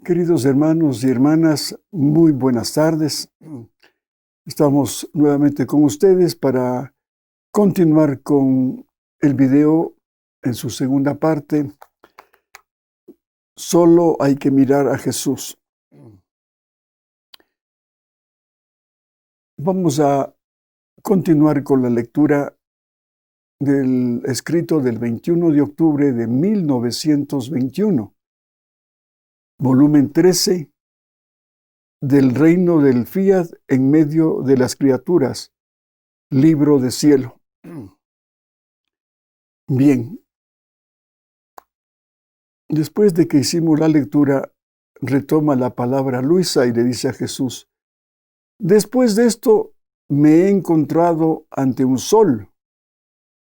Queridos hermanos y hermanas, muy buenas tardes. Estamos nuevamente con ustedes para continuar con el video en su segunda parte. Solo hay que mirar a Jesús. Vamos a continuar con la lectura del escrito del 21 de octubre de 1921, volumen 13, del reino del Fiat en medio de las criaturas, libro de cielo. Bien, después de que hicimos la lectura, retoma la palabra Luisa y le dice a Jesús: después de esto me he encontrado ante un sol,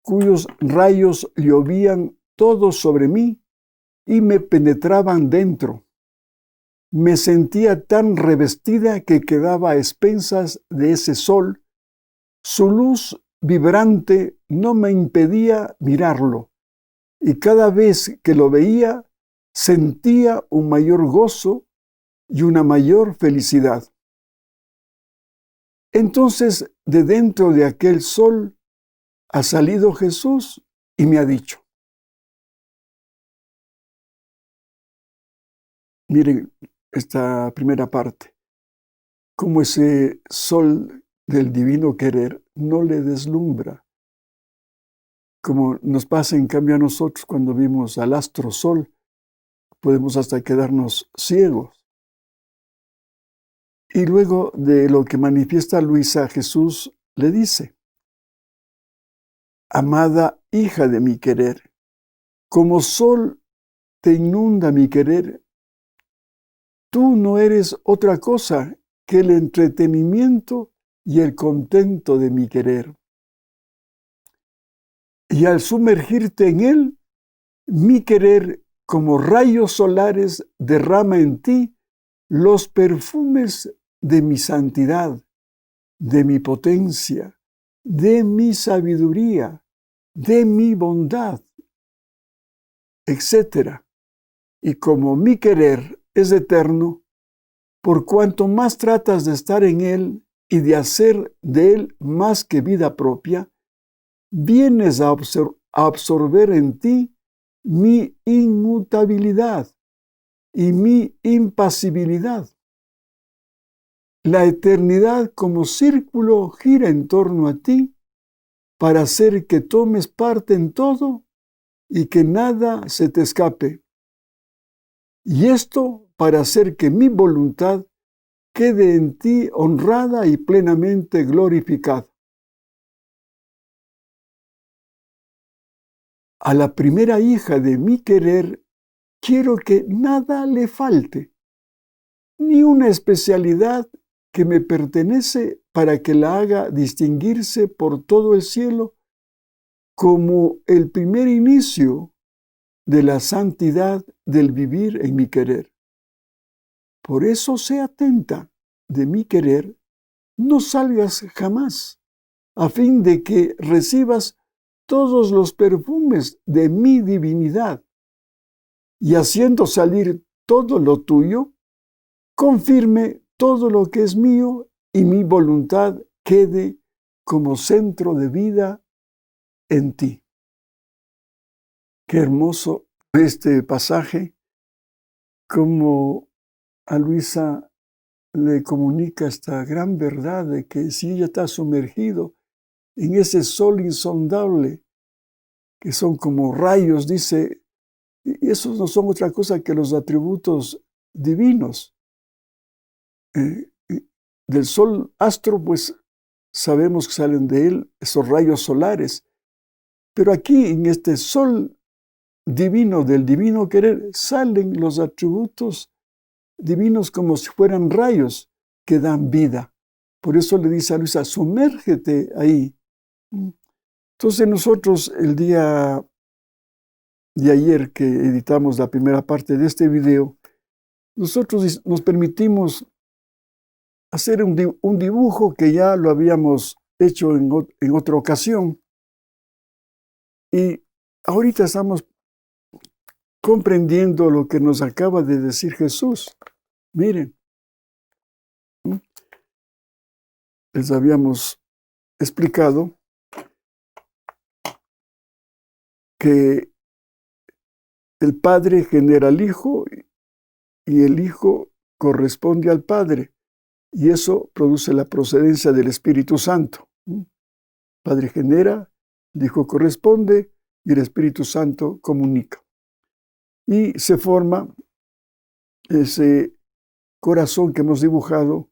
cuyos rayos llovían todos sobre mí y me penetraban dentro. Me sentía tan revestida que quedaba a expensas de ese sol. Su luz vibrante no me impedía mirarlo, y cada vez que lo veía sentía un mayor gozo y una mayor felicidad. Entonces, de dentro de aquel sol ha salido Jesús y me ha dicho: miren esta primera parte, como ese sol del divino querer no le deslumbra, como nos pasa en cambio a nosotros cuando vimos al astro sol, podemos hasta quedarnos ciegos. Y luego de lo que manifiesta Luisa, Jesús le dice: amada hija de mi querer, como sol te inunda mi querer, tú no eres otra cosa que el entretenimiento y el contento de mi querer. Y al sumergirte en él, mi querer, como rayos solares, derrama en ti los perfumes de mi santidad, de mi potencia, de mi sabiduría, de mi bondad, etc. Y como mi querer es eterno, por cuanto más tratas de estar en él y de hacer de él más que vida propia, vienes a absorber en ti mi inmutabilidad y mi impasibilidad. La eternidad como círculo gira en torno a ti para hacer que tomes parte en todo y que nada se te escape. Y esto para hacer que mi voluntad quede en ti honrada y plenamente glorificada. A la primera hija de mi querer quiero que nada le falte, ni una especialidad que me pertenece para que la haga distinguirse por todo el cielo como el primer inicio de la santidad del vivir en mi querer. Por eso sé atenta de mi querer, no salgas jamás, a fin de que recibas todos los perfumes de mi divinidad, y haciendo salir todo lo tuyo, confirme todo lo que es mío y mi voluntad quede como centro de vida en ti. Qué hermoso este pasaje, como a Luisa le comunica esta gran verdad de que si ella está sumergido en ese sol insondable, que son como rayos, dice, y esos no son otra cosa que los atributos divinos. Del sol astro, pues sabemos que salen de él esos rayos solares, pero aquí en este sol divino, del divino querer, salen los atributos divinos como si fueran rayos que dan vida. Por eso le dice a Luisa: sumérgete ahí. Entonces nosotros el día de ayer que editamos la primera parte de este video, nosotros nos permitimos hacer un dibujo que ya lo habíamos hecho en otra ocasión. Y ahorita estamos comprendiendo lo que nos acaba de decir Jesús. Miren, les habíamos explicado que el Padre genera al Hijo y el Hijo corresponde al Padre. Y eso produce la procedencia del Espíritu Santo. El Padre genera, el Hijo corresponde y el Espíritu Santo comunica. Y se forma ese corazón que hemos dibujado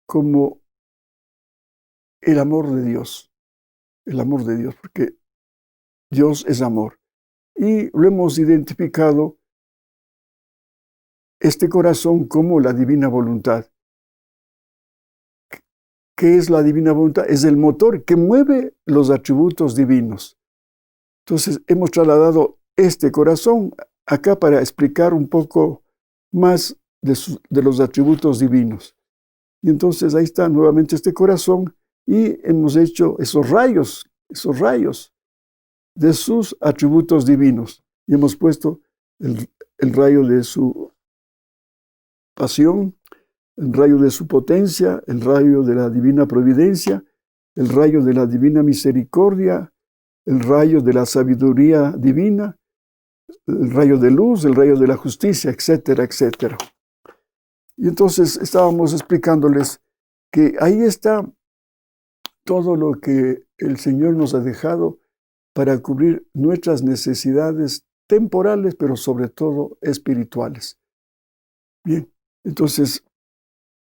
como el amor de Dios. El amor de Dios, porque Dios es amor. Y lo hemos identificado este corazón como la divina voluntad. ¿Qué es la divina voluntad? Es el motor que mueve los atributos divinos. Entonces, hemos trasladado este corazón acá para explicar un poco más de los atributos divinos. Y entonces ahí está nuevamente este corazón y hemos hecho esos rayos de sus atributos divinos. Y hemos puesto el rayo de su pasión, el rayo de su potencia, el rayo de la divina providencia, el rayo de la divina misericordia, el rayo de la sabiduría divina, el rayo de luz, el rayo de la justicia, etcétera, etcétera. Y entonces estábamos explicándoles que ahí está todo lo que el Señor nos ha dejado para cubrir nuestras necesidades temporales, pero sobre todo espirituales. Bien, entonces,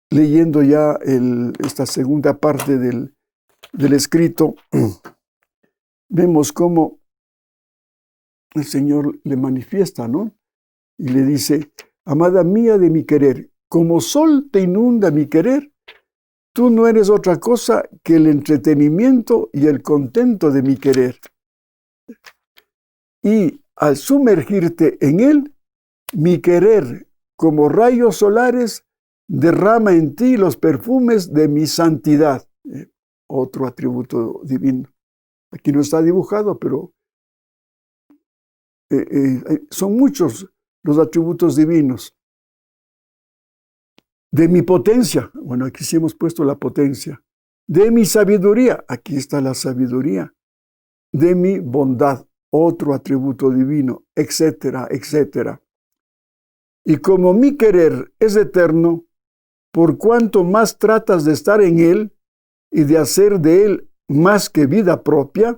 leyendo ya esta segunda parte del escrito, vemos cómo el Señor le manifiesta, ¿no? Y le dice, amada mía de mi querer, como sol te inunda mi querer, tú no eres otra cosa que el entretenimiento y el contento de mi querer. Y al sumergirte en él, mi querer, como rayos solares, derrama en ti los perfumes de mi santidad. Otro atributo divino. Aquí no está dibujado, pero son muchos los atributos divinos. De mi potencia, bueno, aquí sí hemos puesto la potencia. De mi sabiduría, aquí está la sabiduría. De mi bondad, otro atributo divino, etcétera, etcétera. Y como mi querer es eterno, por cuanto más tratas de estar en él y de hacer de él más que vida propia,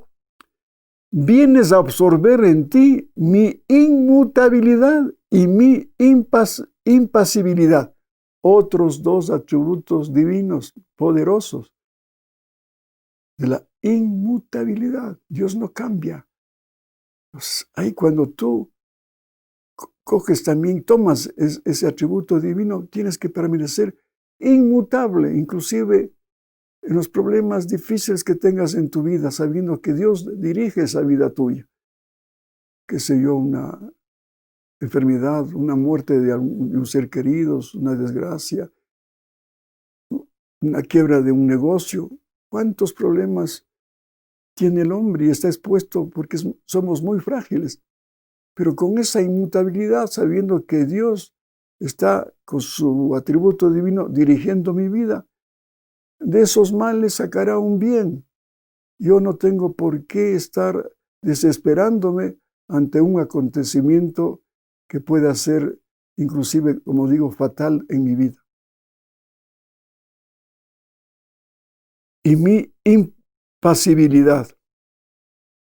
vienes a absorber en ti mi inmutabilidad y mi impasibilidad. Otros dos atributos divinos poderosos de la inmutabilidad. Dios no cambia. Pues ahí cuando tú coges también, tomas ese atributo divino, tienes que permanecer inmutable, inclusive en los problemas difíciles que tengas en tu vida, sabiendo que Dios dirige esa vida tuya. Qué sé yo, una enfermedad, una muerte de un ser querido, una desgracia, una quiebra de un negocio. ¿Cuántos problemas tiene el hombre y está expuesto porque somos muy frágiles? Pero con esa inmutabilidad, sabiendo que Dios está con su atributo divino dirigiendo mi vida, de esos males sacará un bien. Yo no tengo por qué estar desesperándome ante un acontecimiento que pueda ser, inclusive, como digo, fatal en mi vida. Y mi impasibilidad.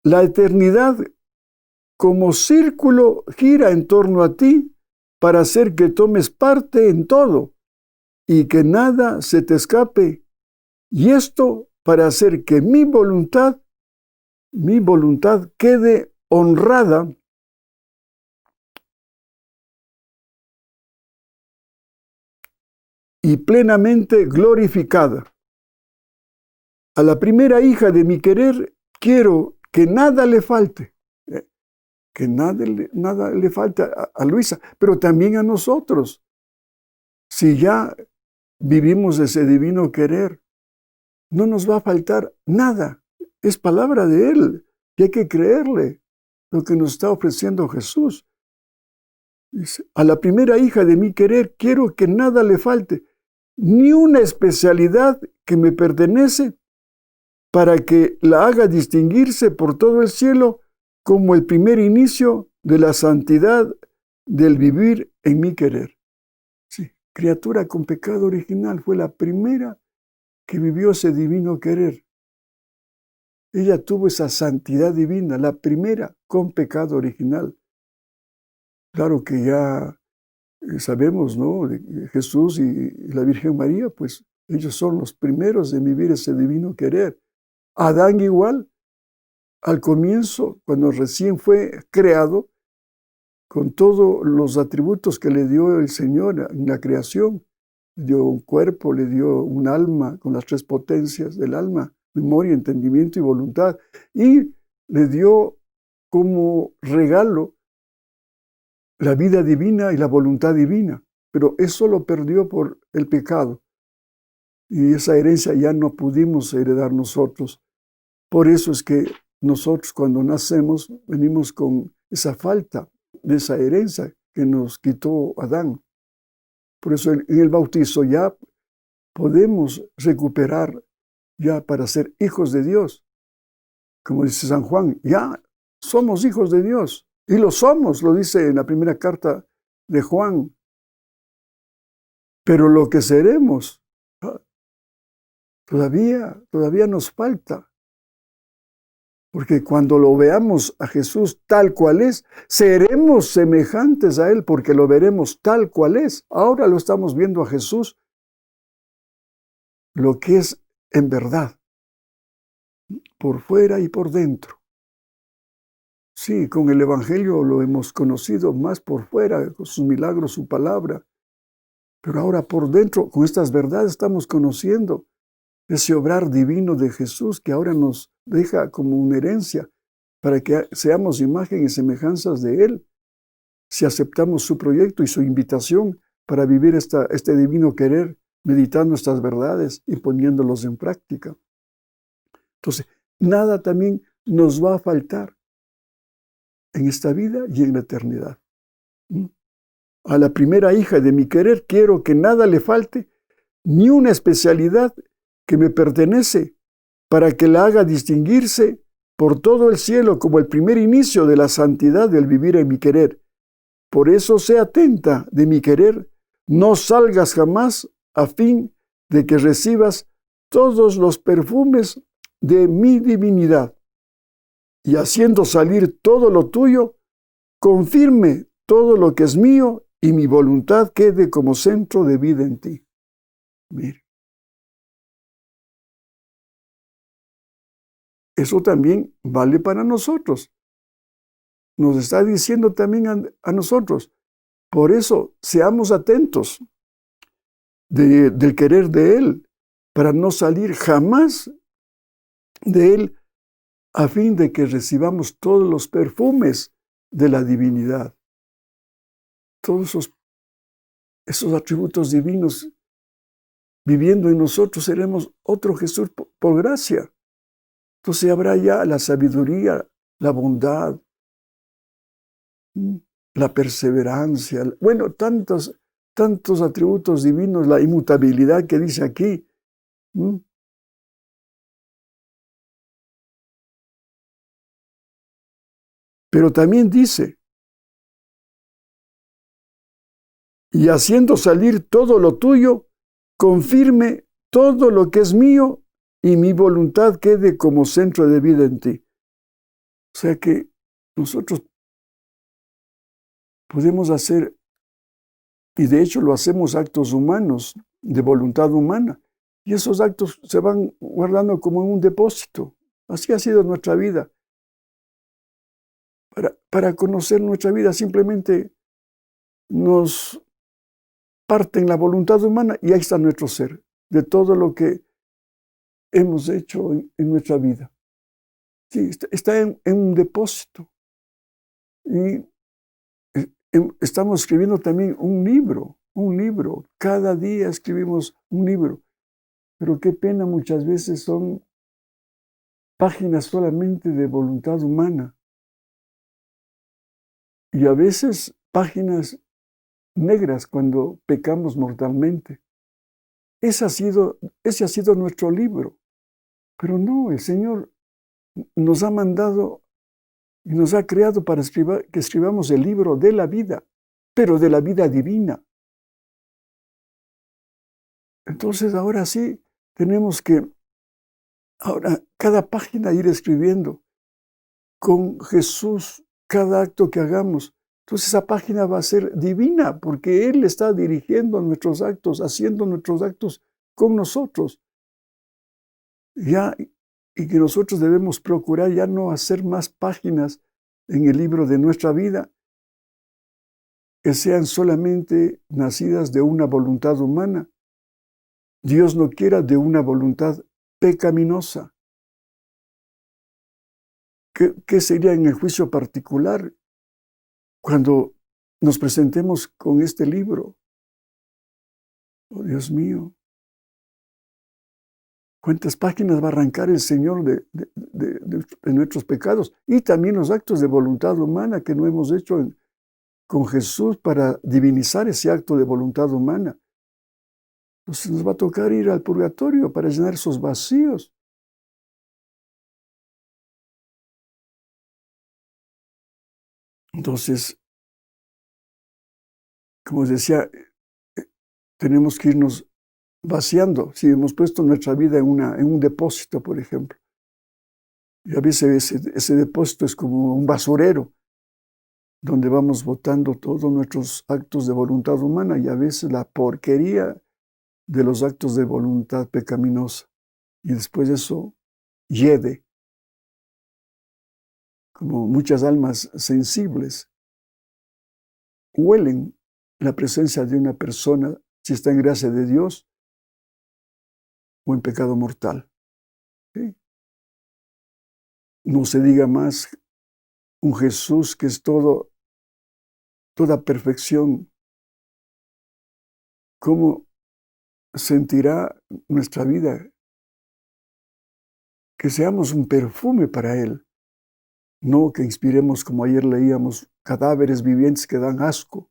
La eternidad como círculo gira en torno a ti para hacer que tomes parte en todo y que nada se te escape. Y esto para hacer que mi voluntad quede honrada y plenamente glorificada. A la primera hija de mi querer quiero que nada le falte. Que nada le falta a Luisa, pero también a nosotros. Si ya vivimos ese divino querer, no nos va a faltar nada. Es palabra de Él y hay que creerle lo que nos está ofreciendo Jesús. Dice, a la primera hija de mi querer quiero que nada le falte, ni una especialidad que me pertenece, para que la haga distinguirse por todo el cielo como el primer inicio de la santidad del vivir en mi querer. Sí, criatura con pecado original, fue la primera que vivió ese divino querer. Ella tuvo esa santidad divina, la primera con pecado original. Claro que ya sabemos, ¿no? De Jesús y la Virgen María, pues ellos son los primeros en vivir ese divino querer. Adán igual, al comienzo, cuando recién fue creado, con todos los atributos que le dio el Señor en la creación, le dio un cuerpo, le dio un alma con las tres potencias del alma, memoria, entendimiento y voluntad, y le dio como regalo la vida divina y la voluntad divina, pero eso lo perdió por el pecado. Y esa herencia ya no pudimos heredar nosotros. Por eso es que nosotros cuando nacemos venimos con esa falta de esa herencia que nos quitó Adán. Por eso en el bautizo ya podemos recuperar ya para ser hijos de Dios. Como dice San Juan, ya somos hijos de Dios. Y lo somos, lo dice en la primera carta de Juan. Pero lo que seremos, todavía nos falta. Porque cuando lo veamos a Jesús tal cual es, seremos semejantes a Él porque lo veremos tal cual es. Ahora lo estamos viendo a Jesús, lo que es en verdad, por fuera y por dentro. Sí, con el Evangelio lo hemos conocido más por fuera, con sus milagros, su palabra. Pero ahora por dentro, con estas verdades estamos conociendo ese obrar divino de Jesús que ahora nos deja como una herencia para que seamos imagen y semejanzas de Él, si aceptamos su proyecto y su invitación para vivir este divino querer, meditando estas verdades y poniéndolos en práctica. Entonces, nada también nos va a faltar en esta vida y en la eternidad. A la primera hija de mi querer quiero que nada le falte, ni una especialidad que me pertenece, para que la haga distinguirse por todo el cielo como el primer inicio de la santidad del vivir en mi querer. Por eso sé atenta de mi querer, no salgas jamás a fin de que recibas todos los perfumes de mi divinidad. Y haciendo salir todo lo tuyo, confirme todo lo que es mío y mi voluntad quede como centro de vida en ti. Mire. Eso también vale para nosotros. Nos está diciendo también a nosotros. Por eso, seamos atentos del querer de Él, para no salir jamás de Él, a fin de que recibamos todos los perfumes de la divinidad. Todos esos atributos divinos viviendo en nosotros, seremos otro Jesús por gracia. Entonces habrá ya la sabiduría, la bondad, la perseverancia, bueno, tantos atributos divinos, la inmutabilidad que dice aquí. Pero también dice, y haciendo salir todo lo tuyo, confirme todo lo que es mío y mi voluntad quede como centro de vida en ti. O sea que nosotros podemos hacer, y de hecho lo hacemos, actos humanos, de voluntad humana, y esos actos se van guardando como en un depósito. Así ha sido nuestra vida. Para conocer nuestra vida simplemente nos parten la voluntad humana y ahí está nuestro ser, de todo lo que hemos hecho en nuestra vida. Sí, está en un depósito. Y estamos escribiendo también un libro. Cada día escribimos un libro. Pero qué pena, muchas veces son páginas solamente de voluntad humana. Y a veces páginas negras cuando pecamos mortalmente. Ese ha sido nuestro libro. Pero no, el Señor nos ha mandado y nos ha creado para que escribamos el libro de la vida, pero de la vida divina. Entonces ahora sí tenemos que, ahora cada página ir escribiendo con Jesús cada acto que hagamos. Entonces esa página va a ser divina porque Él está dirigiendo nuestros actos, haciendo nuestros actos con nosotros. Ya, y que nosotros debemos procurar ya no hacer más páginas en el libro de nuestra vida que sean solamente nacidas de una voluntad humana. Dios no quiera de una voluntad pecaminosa. ¿Qué sería en el juicio particular cuando nos presentemos con este libro? Oh, Dios mío, ¿cuántas páginas va a arrancar el Señor de nuestros pecados? Y también los actos de voluntad humana que no hemos hecho con Jesús para divinizar ese acto de voluntad humana. Entonces nos va a tocar ir al purgatorio para llenar esos vacíos. Entonces, como decía, tenemos que irnos vaciando. Si hemos puesto nuestra vida en un depósito, por ejemplo, y a veces ese depósito es como un basurero, donde vamos botando todos nuestros actos de voluntad humana y a veces la porquería de los actos de voluntad pecaminosa. Y después eso hiede, como muchas almas sensibles huelen la presencia de una persona, si está en gracia de Dios o en pecado mortal. ¿Sí? No se diga más un Jesús que es toda perfección. ¿Cómo sentirá nuestra vida? Que seamos un perfume para Él, no que inspiremos, como ayer leíamos, cadáveres vivientes que dan asco,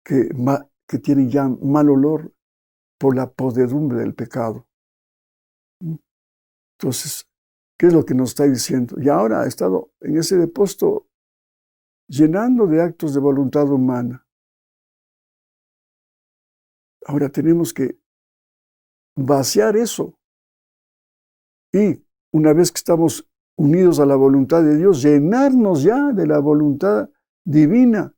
que tienen ya mal olor por la podredumbre del pecado. Entonces, ¿qué es lo que nos está diciendo? Y ahora ha estado en ese depósito llenando de actos de voluntad humana. Ahora tenemos que vaciar eso. Y una vez que estamos unidos a la voluntad de Dios, llenarnos ya de la voluntad divina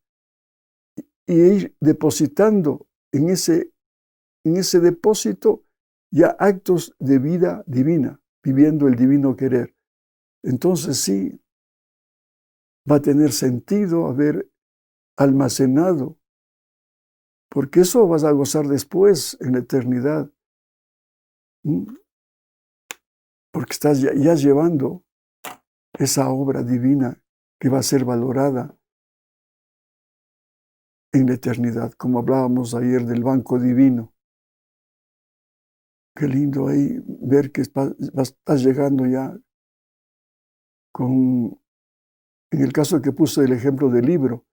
y ir depositando en ese depósito ya actos de vida divina, viviendo el divino querer. Entonces sí, va a tener sentido haber almacenado, porque eso vas a gozar después en la eternidad, porque estás ya llevando esa obra divina que va a ser valorada en la eternidad, como hablábamos ayer del banco divino. Qué lindo ahí ver que estás llegando ya con, en el caso que puse el ejemplo del libro,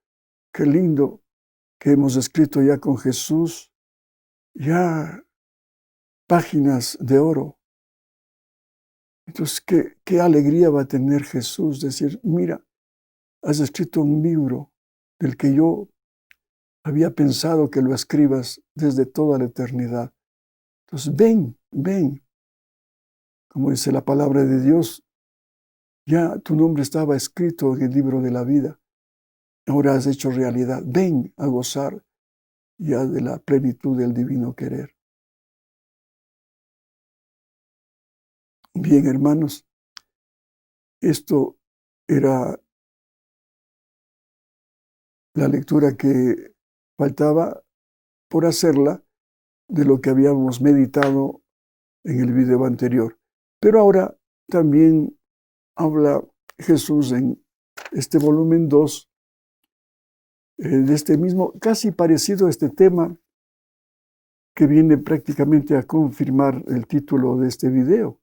qué lindo que hemos escrito ya con Jesús, ya páginas de oro. Entonces, qué alegría va a tener Jesús decir, mira, has escrito un libro del que yo había pensado que lo escribas desde toda la eternidad. Entonces, ven, como dice la palabra de Dios, ya tu nombre estaba escrito en el libro de la vida. Ahora has hecho realidad. Ven a gozar ya de la plenitud del divino querer. Bien, hermanos, esto era la lectura que faltaba por hacerla de lo que habíamos meditado en el video anterior. Pero ahora también habla Jesús en este volumen 2 de este mismo, casi parecido a este tema que viene prácticamente a confirmar el título de este video.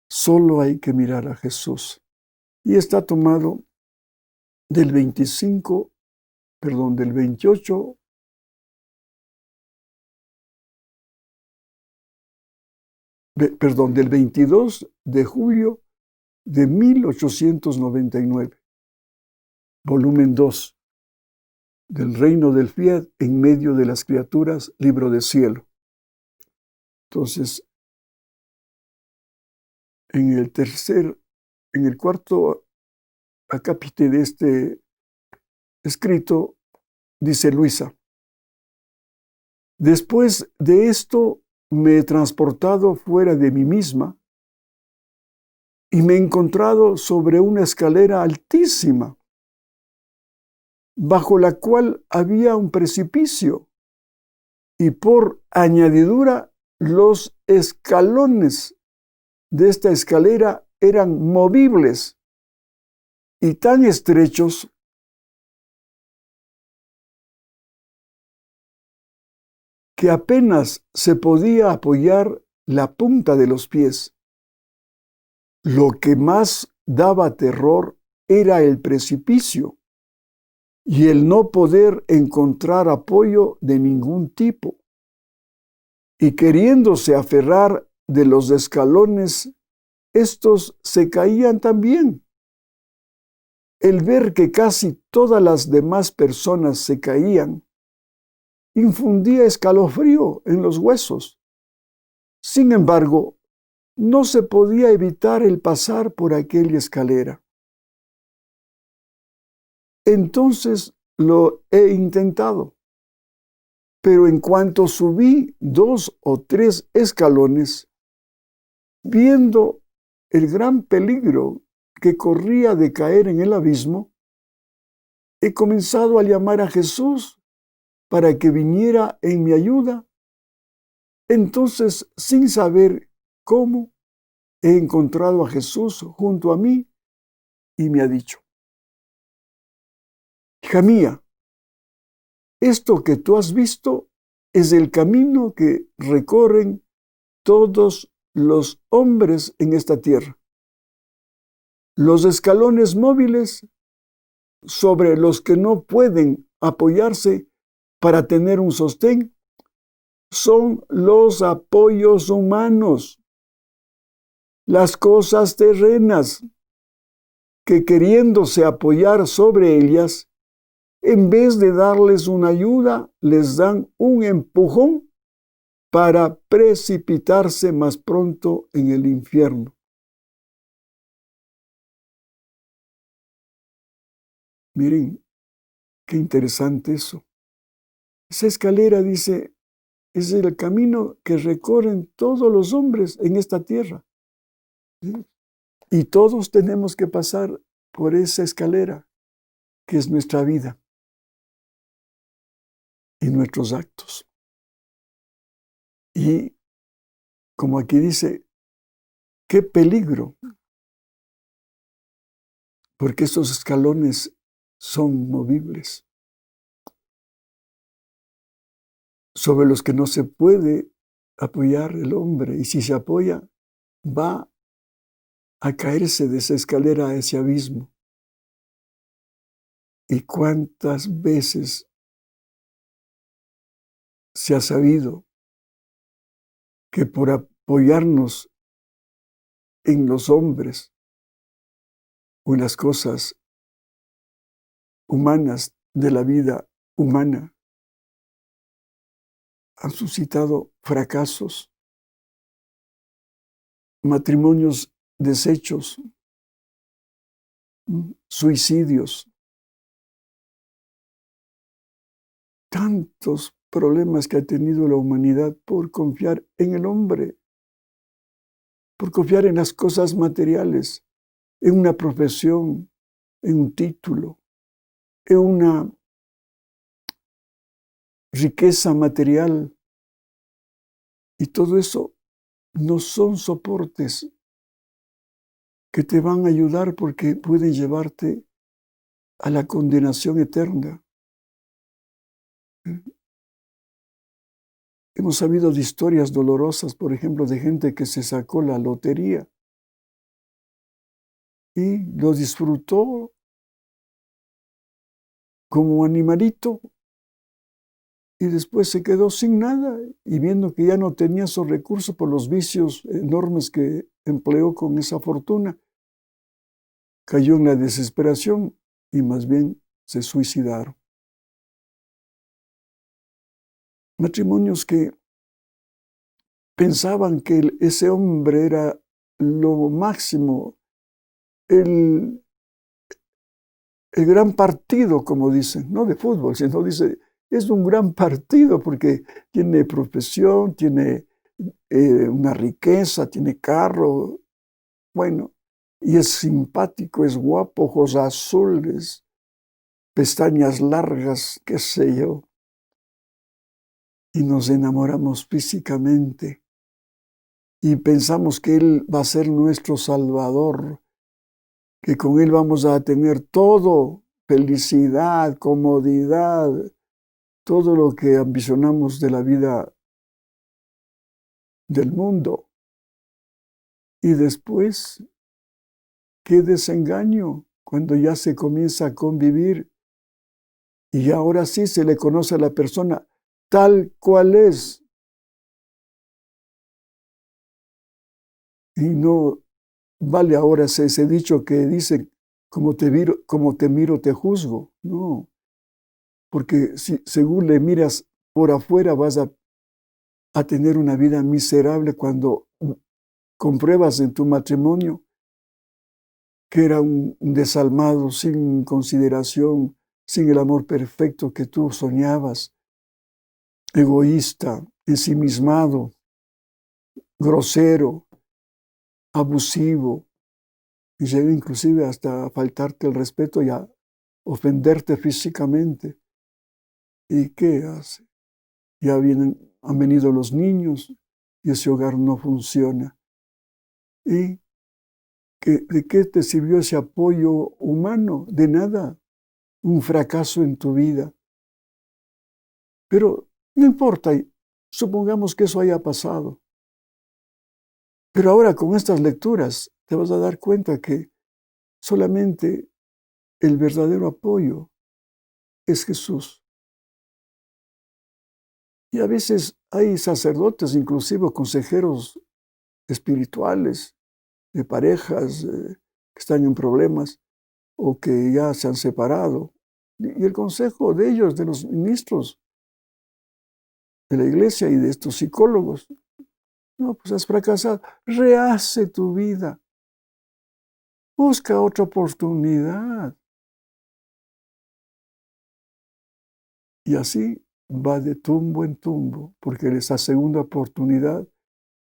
Solo hay que mirar a Jesús. Y está tomado del 25 del 28, del 22 de julio de 1899, volumen 2, del reino del Fiat en medio de las criaturas, libro de cielo. Entonces, en el cuarto acápite de este escrito, dice Luisa: después de esto me he transportado fuera de mí misma y me he encontrado sobre una escalera altísima, bajo la cual había un precipicio, y por añadidura los escalones de esta escalera eran movibles y tan estrechos que apenas se podía apoyar la punta de los pies. Lo que más daba terror era el precipicio y el no poder encontrar apoyo de ningún tipo. Y queriéndose aferrar de los escalones, estos se caían también. El ver que casi todas las demás personas se caían infundía escalofrío en los huesos. Sin embargo, no se podía evitar el pasar por aquella escalera. Entonces lo he intentado, pero en cuanto subí 2 o 3 escalones, viendo el gran peligro que corría de caer en el abismo, he comenzado a llamar a Jesús para que viniera en mi ayuda. Entonces, sin saber cómo, he encontrado a Jesús junto a mí y me ha dicho: hija mía, esto que tú has visto es el camino que recorren todos los hombres en esta tierra. Los escalones móviles sobre los que no pueden apoyarse para tener un sostén son los apoyos humanos, las cosas terrenas, que queriéndose apoyar sobre ellas, en vez de darles una ayuda, les dan un empujón para precipitarse más pronto en el infierno. Miren, qué interesante eso. Esa escalera, dice, es el camino que recorren todos los hombres en esta tierra. ¿Sí? Y todos tenemos que pasar por esa escalera, que es nuestra vida y nuestros actos. Y como aquí dice, qué peligro, porque estos escalones son movibles, sobre los que no se puede apoyar el hombre, y si se apoya, va a caerse de esa escalera a ese abismo. ¿Y cuántas veces se ha sabido que por apoyarnos en los hombres o en las cosas humanas de la vida humana, han suscitado fracasos, matrimonios deshechos, suicidios, tantos problemas que ha tenido la humanidad por confiar en el hombre, por confiar en las cosas materiales, en una profesión, en un título, en una riqueza material. Y todo eso no son soportes que te van a ayudar, porque pueden llevarte a la condenación eterna. Hemos sabido de historias dolorosas, por ejemplo, de gente que se sacó la lotería y lo disfrutó como animalito, y después se quedó sin nada, y viendo que ya no tenía esos recursos por los vicios enormes que empleó con esa fortuna, cayó en la desesperación y más bien se suicidaron. Matrimonios que pensaban que ese hombre era lo máximo, el gran partido, como dicen, no de fútbol, sino dice, es un gran partido porque tiene profesión, tiene una riqueza, tiene carro, bueno, y es simpático, es guapo, ojos azules, pestañas largas, qué sé yo, y nos enamoramos físicamente y pensamos que Él va a ser nuestro Salvador, que con Él vamos a tener todo, felicidad, comodidad, todo lo que ambicionamos de la vida del mundo. Y después, qué desengaño cuando ya se comienza a convivir y ahora sí se le conoce a la persona tal cual es. Y no vale ahora ese dicho que dice, como te miro, te juzgo. No, porque si según le miras por afuera vas a tener una vida miserable cuando compruebas en tu matrimonio que era un desalmado, sin consideración, sin el amor perfecto que tú soñabas, egoísta, ensimismado, grosero, abusivo, y llega inclusive hasta a faltarte el respeto y a ofenderte físicamente. ¿Y qué hace? Ya han venido los niños y ese hogar no funciona. ¿Y de qué te sirvió ese apoyo humano? De nada. Un fracaso en tu vida. Pero no importa, supongamos que eso haya pasado. Pero ahora con estas lecturas te vas a dar cuenta que solamente el verdadero apoyo es Jesús. Y a veces hay sacerdotes, inclusive consejeros espirituales, de parejas que están en problemas o que ya se han separado. Y el consejo de ellos, de los ministros de la iglesia y de estos psicólogos, no, pues has fracasado, rehace tu vida, busca otra oportunidad. Y así va de tumbo en tumbo, porque esa segunda oportunidad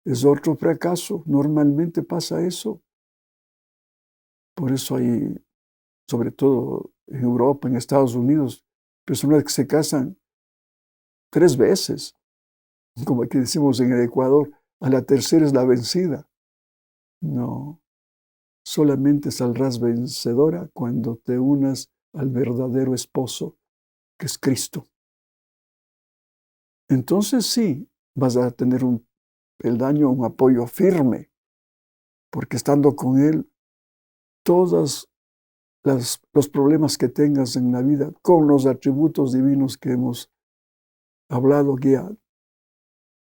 es otro fracaso. Normalmente pasa eso. Por eso hay, sobre todo en Europa, en Estados Unidos, personas que se casan 3 veces, como aquí decimos en el Ecuador, a la tercera es la vencida. No, solamente saldrás vencedora cuando te unas al verdadero esposo, que es Cristo. Entonces sí, vas a tener un peldaño, un apoyo firme, porque estando con Él, todos los problemas que tengas en la vida, con los atributos divinos que hemos hablado, que ya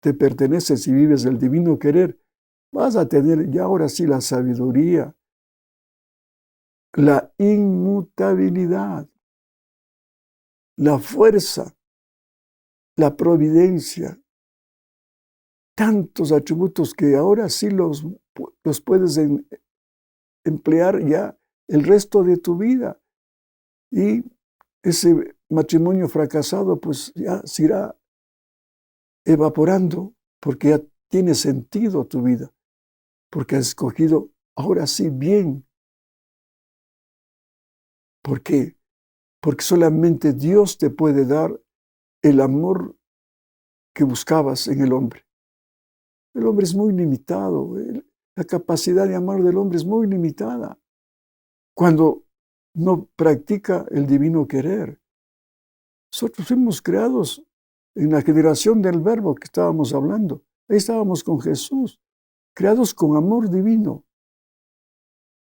te perteneces y vives el divino querer, vas a tener ya ahora sí la sabiduría, la inmutabilidad, la fuerza, la providencia, tantos atributos que ahora sí los puedes emplear ya el resto de tu vida. Y ese matrimonio fracasado pues ya se irá evaporando porque ya tiene sentido tu vida, porque has escogido ahora sí bien. ¿Por qué? Porque solamente Dios te puede dar el amor que buscabas en el hombre. El hombre es muy limitado, la capacidad de amar del hombre es muy limitada cuando no practica el divino querer. Nosotros fuimos creados en la generación del Verbo que estábamos hablando. Ahí estábamos con Jesús, creados con amor divino.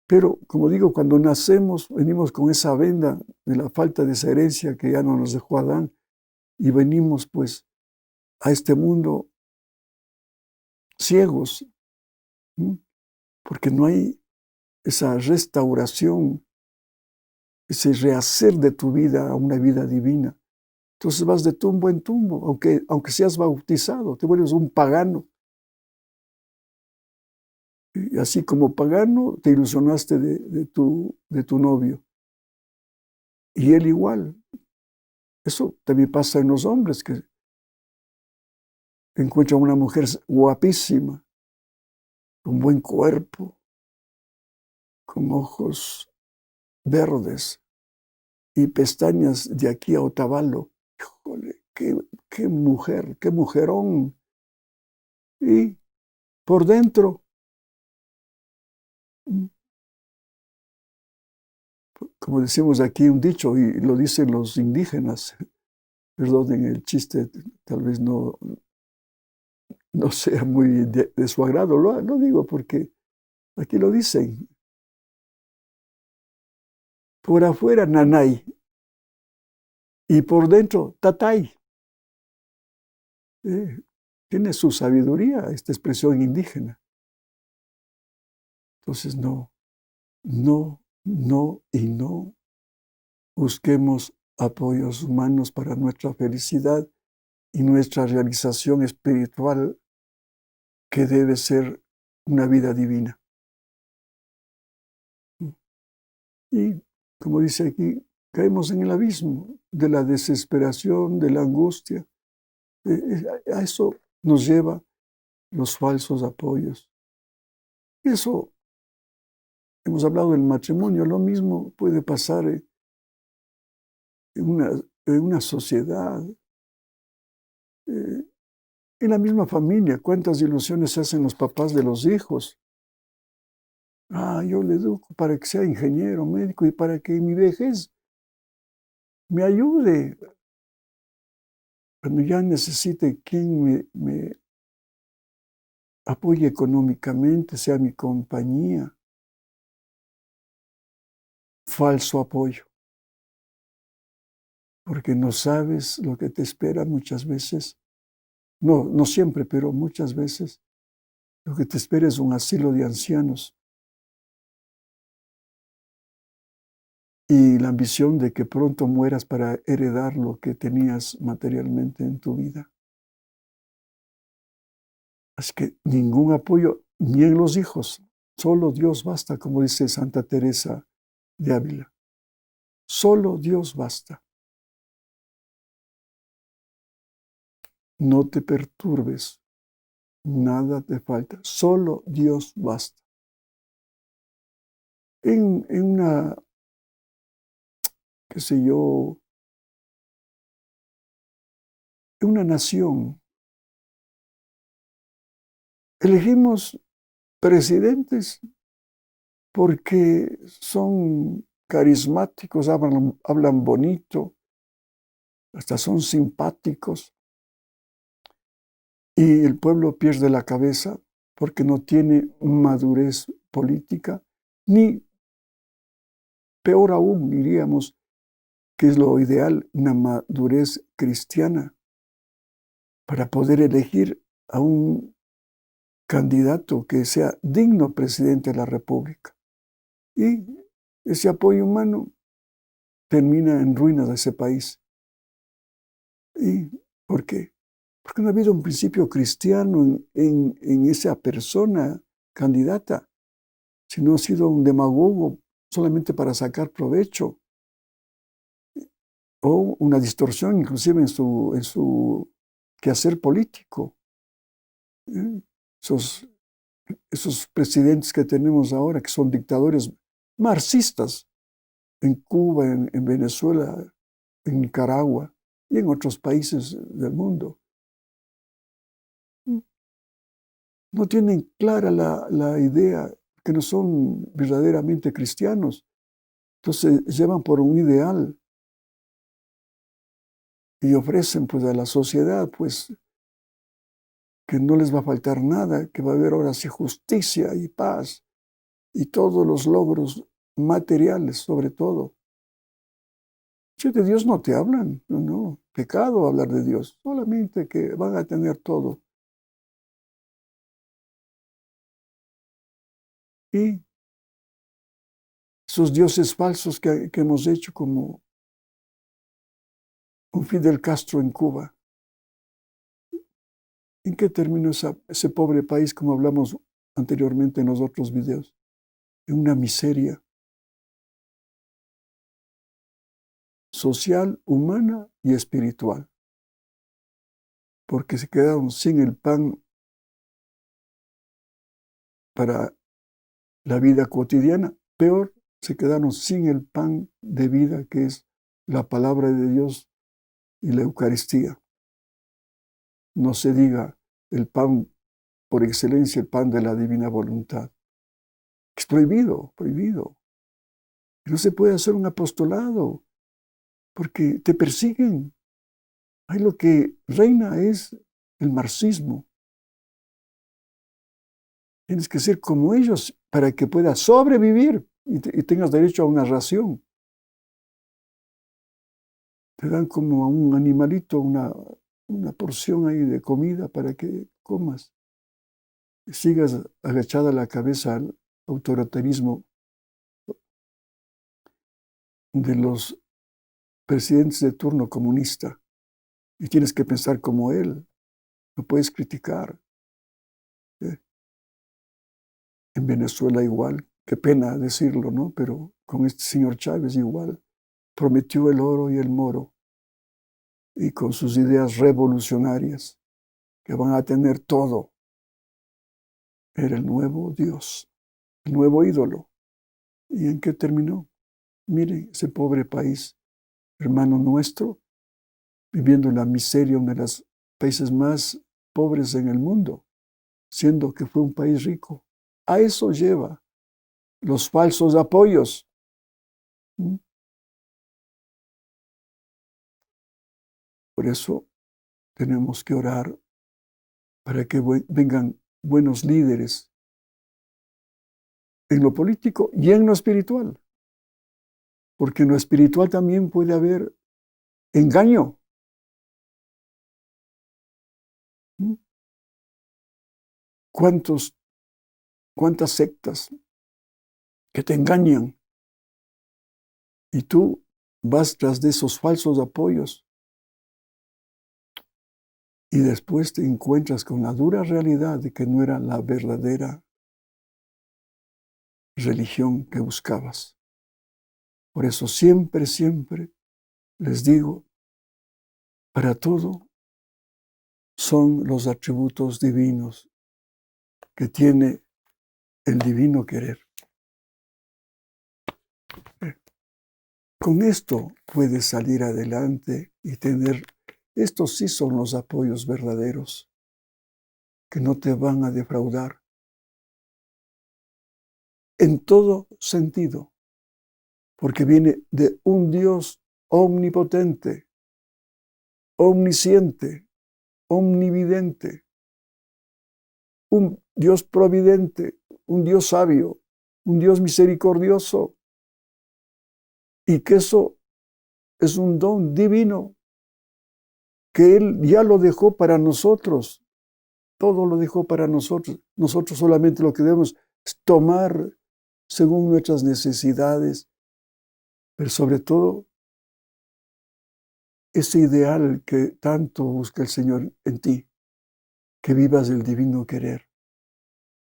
Pero, como digo, cuando nacemos, venimos con esa venda de la falta de esa herencia que ya no nos dejó Adán, y venimos pues a este mundo ciegos, ¿sí? Porque no hay esa restauración, ese rehacer de tu vida a una vida divina. Entonces vas de tumbo en tumbo, aunque seas bautizado, te vuelves un pagano. Y así como pagano, te ilusionaste de tu novio. Y él igual. Eso también pasa en los hombres, que encuentran una mujer guapísima, con buen cuerpo, con ojos verdes y pestañas de aquí a Otavalo. Híjole, qué mujer, qué mujerón. Y por dentro, como decimos aquí un dicho, y lo dicen los indígenas, perdonen el chiste, tal vez no sea muy de su agrado, lo digo porque aquí lo dicen. Por afuera, nanay, y por dentro, tatay. Tiene su sabiduría esta expresión indígena. Entonces, no y no busquemos apoyos humanos para nuestra felicidad y nuestra realización espiritual, que debe ser una vida divina. Y, como dice aquí, caemos en el abismo de la desesperación, de la angustia. A eso nos lleva los falsos apoyos. Eso, hemos hablado del matrimonio, lo mismo puede pasar en una sociedad, en la misma familia. ¿Cuántas ilusiones se hacen los papás de los hijos? Yo le educo para que sea ingeniero, médico, y para que en mi vejez me ayude. Cuando ya necesite quien me apoye económicamente, sea mi compañía. Falso apoyo. Porque no sabes lo que te espera muchas veces. No siempre, pero muchas veces. Lo que te espera es un asilo de ancianos. Y la ambición de que pronto mueras para heredar lo que tenías materialmente en tu vida. Así que ningún apoyo, ni en los hijos. Solo Dios basta, como dice Santa Teresa de Ávila. Solo Dios basta. No te perturbes, nada te falta. Solo Dios basta. En una, qué sé yo, en una nación, elegimos presidentes porque son carismáticos, hablan bonito, hasta son simpáticos, y el pueblo pierde la cabeza porque no tiene madurez política, ni, peor aún, diríamos, que es lo ideal, una madurez cristiana para poder elegir a un candidato que sea digno presidente de la República. Y ese apoyo humano termina en ruinas de ese país. ¿Y por qué? Porque no ha habido un principio cristiano en esa persona candidata, sino ha sido un demagogo solamente para sacar provecho, o una distorsión inclusive en su quehacer político. Esos presidentes que tenemos ahora, que son dictadores marxistas, en Cuba, en Venezuela, en Nicaragua y en otros países del mundo, no tienen clara la idea, que no son verdaderamente cristianos. Entonces llevan por un ideal y ofrecen pues a la sociedad pues que no les va a faltar nada, que va a haber ahora sí justicia y paz y todos los logros materiales, sobre todo. De Dios no te hablan, no, pecado hablar de Dios, solamente que van a tener todo. Y esos dioses falsos que hemos hecho, como un Fidel Castro en Cuba. ¿En qué terminó ese pobre país, como hablamos anteriormente en los otros videos? En una miseria social, humana y espiritual. Porque se quedaron sin el pan para la vida cotidiana. Peor, se quedaron sin el pan de vida, que es la palabra de Dios y la Eucaristía. No se diga el pan por excelencia, el pan de la divina voluntad. Es prohibido, prohibido. No se puede hacer un apostolado porque te persiguen. Ahí lo que reina es el marxismo. Tienes que ser como ellos para que puedas sobrevivir y tengas derecho a una ración. Te dan como a un animalito una porción ahí de comida para que comas. Y sigas agachada la cabeza al autoritarismo de los presidentes de turno comunista. Y tienes que pensar como él. No puedes criticar. En Venezuela igual. Qué pena decirlo, ¿no? Pero con este señor Chávez igual. Prometió el oro y el moro. Y con sus ideas revolucionarias, que van a tener todo. Era el nuevo Dios, el nuevo ídolo. ¿Y en qué terminó? Miren, ese pobre país, hermano nuestro, viviendo en la miseria, uno de los países más pobres en el mundo, siendo que fue un país rico. A eso lleva los falsos apoyos. Por eso tenemos que orar para que vengan buenos líderes en lo político y en lo espiritual. Porque en lo espiritual también puede haber engaño. ¿Cuántas sectas que te engañan? Y tú vas tras de esos falsos apoyos. Y después te encuentras con la dura realidad de que no era la verdadera religión que buscabas. Por eso siempre, siempre les digo, para todo son los atributos divinos que tiene el divino querer. Con esto puedes salir adelante y tener, estos sí son los apoyos verdaderos, que no te van a defraudar en todo sentido, porque viene de un Dios omnipotente, omnisciente, omnividente, un Dios providente, un Dios sabio, un Dios misericordioso, y que eso es un don divino que Él ya lo dejó para nosotros, todo lo dejó para nosotros. Nosotros solamente lo que debemos es tomar según nuestras necesidades, pero sobre todo ese ideal que tanto busca el Señor en ti, que vivas el divino querer.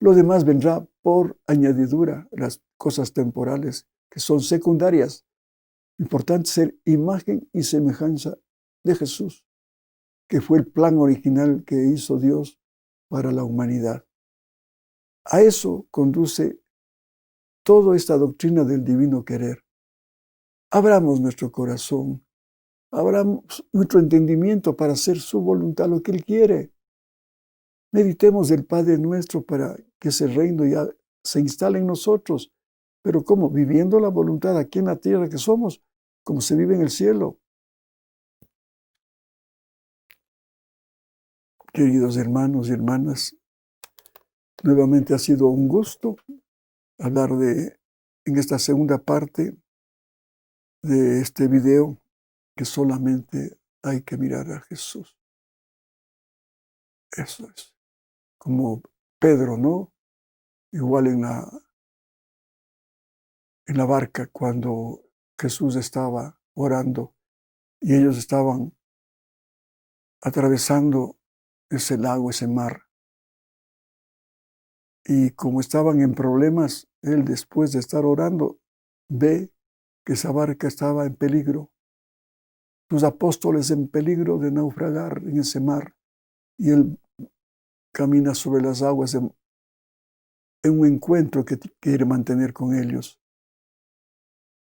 Lo demás vendrá por añadidura, las cosas temporales que son secundarias. Lo importante es ser imagen y semejanza de Jesús, que fue el plan original que hizo Dios para la humanidad. A eso conduce toda esta doctrina del divino querer. Abramos nuestro corazón, abramos nuestro entendimiento para hacer su voluntad, lo que Él quiere. Meditemos del Padre nuestro para que ese reino ya se instale en nosotros. Pero ¿cómo? Viviendo la voluntad aquí en la tierra que somos, como se vive en el cielo. Queridos hermanos y hermanas, nuevamente ha sido un gusto hablar en esta segunda parte de este video, que solamente hay que mirar a Jesús. Eso es. Como Pedro, ¿no? Igual en la barca cuando Jesús estaba orando y ellos estaban atravesando ese lago, ese mar. Y como estaban en problemas, él después de estar orando, ve que esa barca estaba en peligro, sus apóstoles en peligro de naufragar en ese mar. Y él camina sobre las aguas en un encuentro que quiere mantener con ellos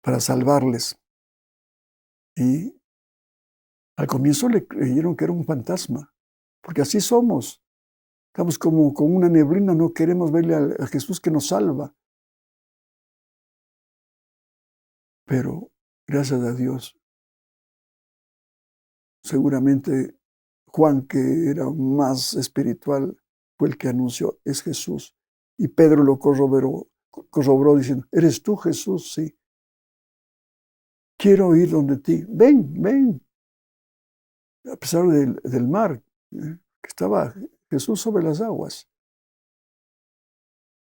para salvarles. Y al comienzo le creyeron que era un fantasma, porque así somos. Estamos como con una neblina, no queremos verle a Jesús que nos salva. Pero gracias a Dios, seguramente Juan, que era más espiritual, fue el que anunció, es Jesús. Y Pedro lo corroboró diciendo, ¿eres tú, Jesús? Sí. Quiero ir donde ti. Ven, ven. A pesar del mar, que estaba Jesús sobre las aguas.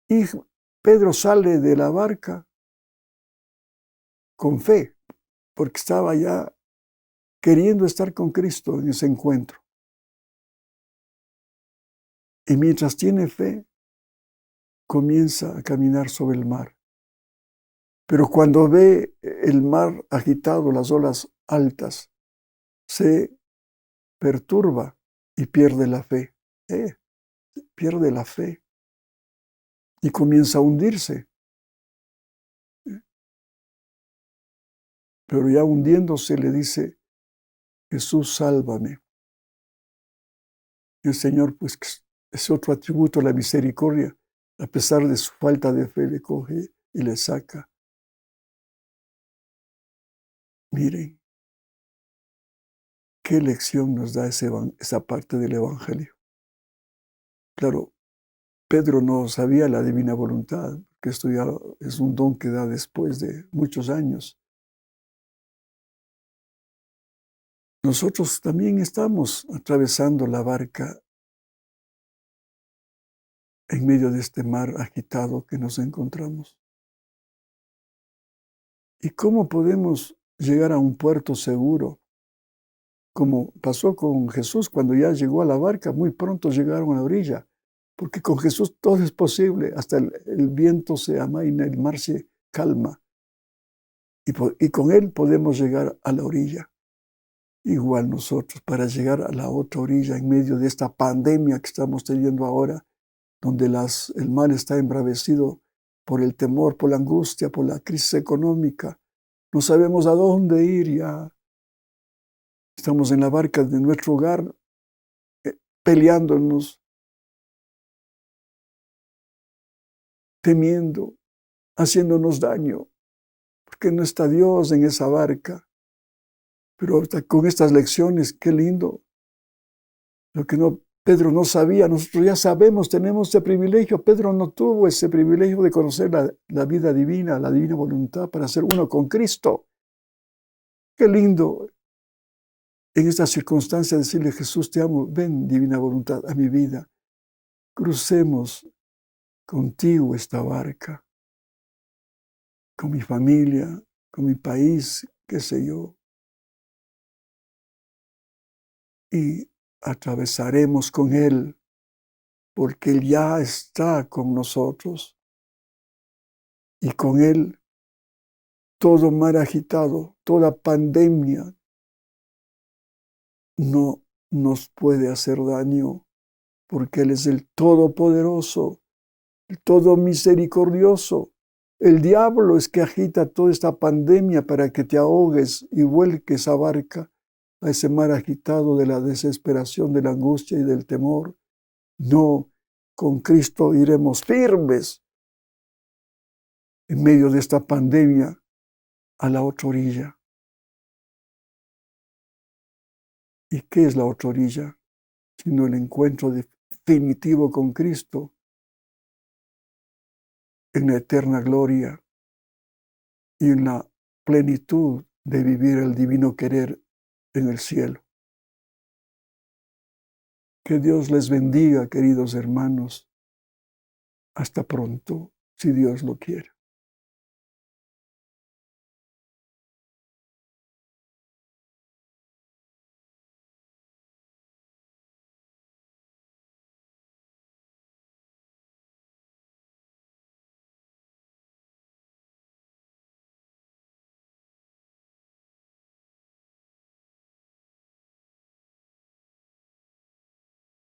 Y Pedro sale de la barca con fe, porque estaba ya queriendo estar con Cristo en ese encuentro. Y mientras tiene fe, comienza a caminar sobre el mar. Pero cuando ve el mar agitado, las olas altas, se perturba y pierde la fe. Pierde la fe y comienza a hundirse. Pero ya hundiéndose le dice, Jesús, sálvame. Y el Señor, pues, es otro atributo, la misericordia. A pesar de su falta de fe, le coge y le saca. Miren, qué lección nos da esa parte del Evangelio. Claro, Pedro no sabía la divina voluntad, que esto ya es un don que da después de muchos años. Nosotros también estamos atravesando la barca en medio de este mar agitado que nos encontramos. ¿Y cómo podemos llegar a un puerto seguro? Como pasó con Jesús cuando ya llegó a la barca, muy pronto llegaron a la orilla, porque con Jesús todo es posible, hasta el viento se amaina, el mar se calma, y con Él podemos llegar a la orilla. Igual nosotros, para llegar a la otra orilla en medio de esta pandemia que estamos teniendo ahora, donde el mal está embravecido por el temor, por la angustia, por la crisis económica. No sabemos a dónde ir ya. Estamos en la barca de nuestro hogar, peleándonos, temiendo, haciéndonos daño, porque no está Dios en esa barca. Pero con estas lecciones, qué lindo. Lo que Pedro no sabía, nosotros ya sabemos, tenemos ese privilegio. Pedro no tuvo ese privilegio de conocer la vida divina, la divina voluntad para ser uno con Cristo. Qué lindo en estas circunstancias decirle, Jesús, te amo, ven divina voluntad a mi vida. Crucemos contigo esta barca, con mi familia, con mi país, qué sé yo. Y atravesaremos con Él, porque Él ya está con nosotros. Y con Él todo mar agitado, toda pandemia no nos puede hacer daño, porque Él es el Todopoderoso, el Todo Misericordioso. El diablo es que agita toda esta pandemia para que te ahogues y vuelques a barca a ese mar agitado de la desesperación, de la angustia y del temor. No, con Cristo iremos firmes en medio de esta pandemia a la otra orilla. ¿Y qué es la otra orilla? Sino el encuentro definitivo con Cristo. en la eterna gloria y en la plenitud de vivir el divino querer en el cielo. Que Dios les bendiga, queridos hermanos. Hasta pronto, si Dios lo quiere.